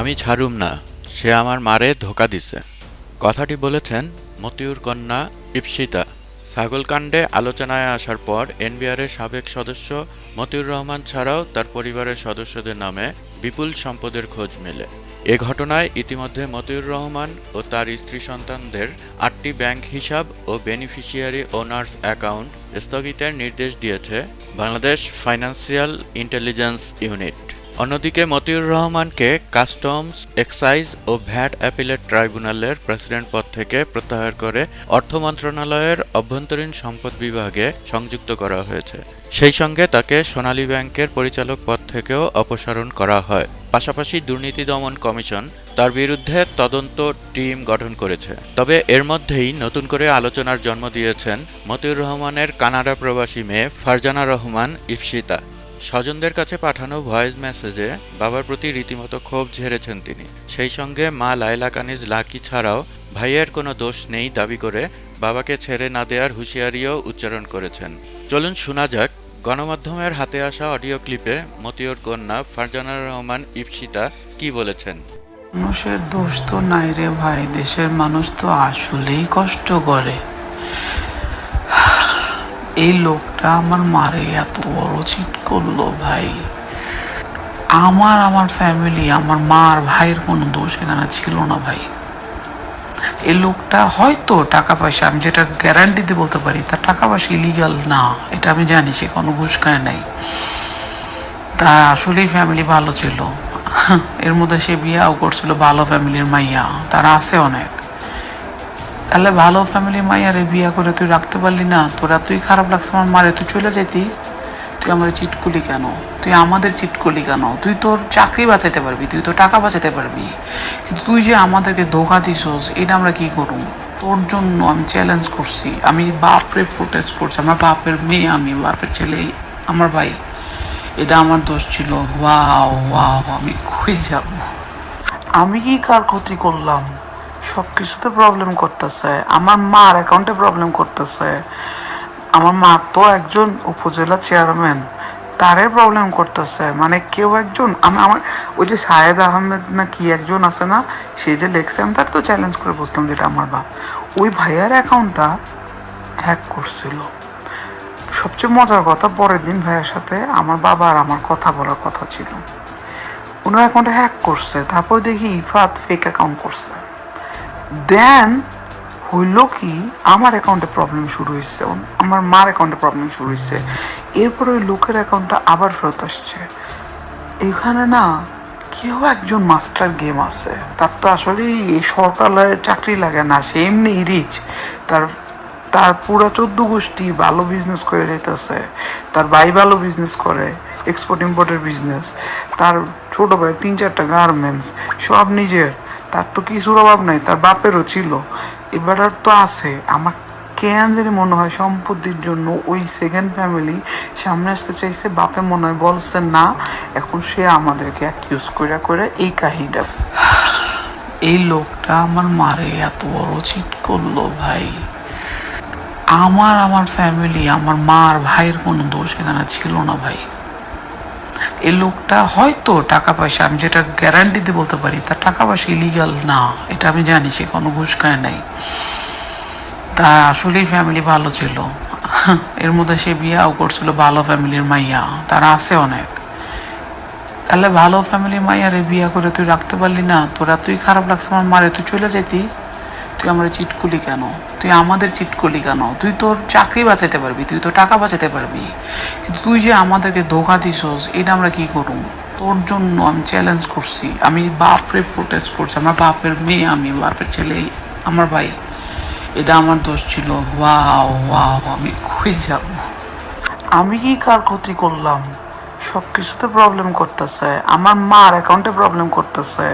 আমি ছাড়ুম না, সে আমার মারে ধোঁকা দিছে। কথাটি বলেছেন মতিউর কন্যা ইপসিতা। ছাগলকাণ্ডে আলোচনায় আসার পর এনবিআরের সাবেক সদস্য মতিউর রহমান ছাড়াও তার পরিবারের সদস্যদের নামে বিপুল সম্পদের খোঁজ মেলে। এ ঘটনায় ইতিমধ্যে মতিউর রহমান ও তার স্ত্রী সন্তানদের ৮টি ব্যাংক হিসাব ও বেনিফিশিয়ারি ওনার্স অ্যাকাউন্ট স্থগিতের নির্দেশ দিয়েছে বাংলাদেশ ফাইন্যান্সিয়াল ইন্টেলিজেন্স ইউনিট। অন্যদিকে মতিউর রহমানকে কাস্টমস, এক্সাইজ ও ভ্যাট অ্যাপিলেট ট্রাইব্যুনালের প্রেসিডেন্ট পদ থেকে প্রত্যাহার করে অর্থ মন্ত্রণালয়ের অভ্যন্তরীণ সম্পদ বিভাগে সংযুক্ত করা হয়েছে। সেই সঙ্গে তাকে সোনালী ব্যাংকের পরিচালক পদ থেকেও অপসারণ করা হয়। পাশাপাশি দুর্নীতি দমন কমিশন তার বিরুদ্ধে তদন্ত টিম গঠন করেছে। তবে এর মধ্যেই নতুন করে আলোচনার জন্ম দিয়েছেন মতিউর রহমানের কানাডা প্রবাসী মেয়ে ফারজানা রহমান ইপসিতা। স্বজনদের কাছে পাঠানো ভয়েস মেসেজে বাবার প্রতি রীতিমতো ক্ষোভ ঝেড়েছেন তিনি। সেই সঙ্গে মা লায়লা কানিজ লাকি ছাড়াও ভাইয়ের কোনো দোষ নেই দাবি করে বাবাকে ছেড়ে না দেওয়ার হুঁশিয়ারিও উচ্চারণ করেছেন। চলুন শোনা যাক গণমাধ্যমের হাতে আসা অডিও ক্লিপে মতিউর কন্যা ফারজানা রহমান ইপসিতা কি বলেছেন। মানুষের দোষ তো নাই রে ভাই, দেশের মানুষ তো আসলেই কষ্ট করে। এই লোকটা আমার মারে এত বড় চিট করলো ভাই। আমার ফ্যামিলি, আমার মা আর ভাইয়ের কোনো দোষ এখানে ছিল না ভাই। এই লোকটা হয়তো টাকা পয়সা, আমি যেটা গ্যারান্টি দিয়ে বলতে পারি, তার টাকা পয়সা ইলিগাল না, এটা আমি জানি। সে কোনো ঘুষ খায় নাই, তার আসলেই ফ্যামিলি ভালো ছিল। এর মধ্যে সে বিয়াও করছিল ভালো ফ্যামিলির মাইয়া, তারা আছে অনেক। তাহলে ভালো ফ্যামিলির মাইয়ারে বিয়া করে তুই রাখতে পারলি না? তোরা তুই খারাপ লাগছে আমার মারে, তুই চলে যেতি। তুই আমার চিট করলি কেন? তুই আমাদের চিট করলি কেন? তুই তোর চাকরি বাঁচাতে পারবি, তুই তোর টাকা বাঁচাতে পারবি, কিন্তু তুই যে আমাদেরকে ধোকা দিছস, এটা আমরা কি করুম? তোর জন্য আমি চ্যালেঞ্জ করছি, আমি বাপরে প্রোটেস্ট করছি। আমার বাপের মেয়ে, আমি বাপের ছেলে, আমার ভাই, এটা আমার দোষ ছিল। ওয়াও ওয়াও, আমি কই যাব? আমি কি কার ক্ষতি করলাম? সব কিছুতে প্রবলেম করতেছে, আমার মার অ্যাকাউন্টে প্রবলেম করতেছে। আমার মা তো একজন উপজেলা চেয়ারম্যান, তারে প্রবলেম করতেছে। মানে কেউ একজন, আমার ওই যে শাহেদ আহমেদ না কি একজন আছে না, সে যে লেখছে, আমি তার তো চ্যালেঞ্জ করে বুঝলাম যেটা আমার বাপ। ওই ভাইয়ার অ্যাকাউন্টটা হ্যাক করছিল। সবচেয়ে মজার কথা, পরের দিন ভাইয়ের সাথে আমার বাবা আর আমার কথা বলার কথা ছিল। ওনার অ্যাকাউন্টে হ্যাক করছে, তারপর দেখি ইফাত ফেক অ্যাকাউন্ট করছে। দেন হইল কি, আমার অ্যাকাউন্টে প্রবলেম শুরু হয়েছে, আমার মার অ্যাকাউন্টে প্রবলেম শুরু হয়েছে। এরপরে ওই লোকের অ্যাকাউন্টটা আবার ফেরত আসছে। এখানে না কেউ একজন মাস্টার গেম আছে, তার তো আসলে এই সরকারের চাকরি লাগে না, সে এমনি রিচ। তার তার পুরো 14 গোষ্ঠী ভালো বিজনেস করে যাইতেছে। তার ভাই ভালো বিজনেস করে, এক্সপোর্ট ইম্পোর্টের বিজনেস। তার ছোট ভাই 3-4টা গার্মেন্টস, সব নিজের। তার তো কিছুর অভাব নাই, তার বাপেরও ছিল, এবার তো আছে। আমার কেন জানি মনে হয় সম্পত্তির জন্য ওই সেকেন্ড ফ্যামিলি সামনে আসতে চাইছে। বাপে মনে হয় বলছে না, এখন সে আমাদেরকে অ্যাকিউজ করে করে এই কাহিনীটা। এই লোকটা আমার মারে এত বড় চিট করলো ভাই। আমার ফ্যামিলি, আমার মা আর ভাইয়ের কোনো দোষ এখানে ছিল না ভাই। এই লোকটা হয়তো টাকা পয়সা, আমি যেটা গ্যারান্টি দিয়ে বলতে পারি, তার টাকা পয়সা ইলিগাল না, এটা আমি জানি। সে কোনো ঘুষ খায় নাই, তার আসলেই ফ্যামিলি ভালো ছিল। এর মধ্যে সে বিয়াও করছিল ভালো ফ্যামিলির মাইয়া, তারা আছে অনেক। তাহলে ভালো ফ্যামিলির মাইয়ারে বিয়া করে তুই রাখতে পারলি না? তোরা তুই খারাপ লাগছে আমার মারে, তুই চলে যেতি। তুই আমার চিট করলি কেন? তুই আমাদের চিট করলি কেন? তুই তোর চাকরি বাঁচাতে পারবি, তুই তোর টাকা বাঁচাতে পারবি, কিন্তু তুই যে আমাদেরকে ধোকা দিছস, এটা আমরা কি করুম? তোর জন্য আমি চ্যালেঞ্জ করছি, আমি বাপরে প্রোটেস্ট করছি। আমার বাপের মেয়ে, আমি বাপের ছেলে, আমার ভাই, এটা আমার দোষ ছিল। ওয়াও ওয়াও, আমি কই যাব? আমি কি কার ক্ষতি করলাম? সব কিছুতে প্রবলেম করতেছে, আমার মার অ্যাকাউন্টে প্রবলেম করতেছে।